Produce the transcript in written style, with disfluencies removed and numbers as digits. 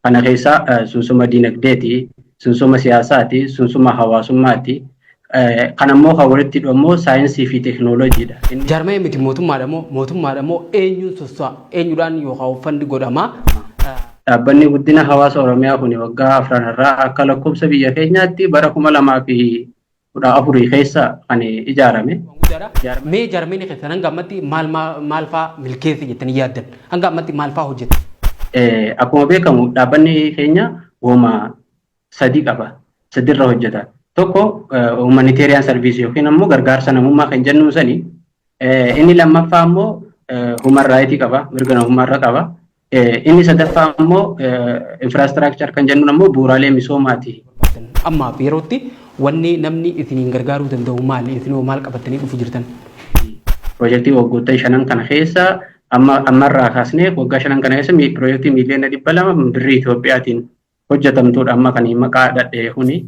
Kana keessa sunsuma dinagdeeti, sunsuma siyaasaati, sunsuma hawaasummaati. Kanammoo kan walitti hidhamu saayinsii fi teekinooloojiidha. Jaarmee miti mootummaadha moo eenyuun soso'a eenyudhaan yookaan uffanni godhama. Dhaabbanni guddina hawaasa Oromiyaa kun waggaa 4 irraa akka lakkoofsa biyya keenyaatti bara 2014 keessa kan ijaarame. Mee jaarmeen keessan hanga ammatti maal fa'aa milkeesse jettanii yaaddan? Hanga ammatti maal fa'aa hojjeta? Akkuma beekamu dhaabbanni keenya wooma 3 qaba. 3 irra hojjeta. Tokko humanitarian service yookiin ammoo gargaarsa namummaa kan jennu sani. Inni lammaffaa ammoo human right qaba, mirga namummaa irra qaba. Inni sadaffaa ammoo infrastructure kan jennu ammoo bu'uuraalee misoomaati. Amma yerootti wanni namni isiniin gargaaruu danda'u maali? Isinoo maal qabattanii dhufu jirtan? Projektii waggoota 5 kana keessa ammarraa kaasnee waggaa 5 kana keessa projektii miliyoona 200 birrii Itoophiyaatiin hojjetamtuudha amma kan maqaa dhadhee kuni.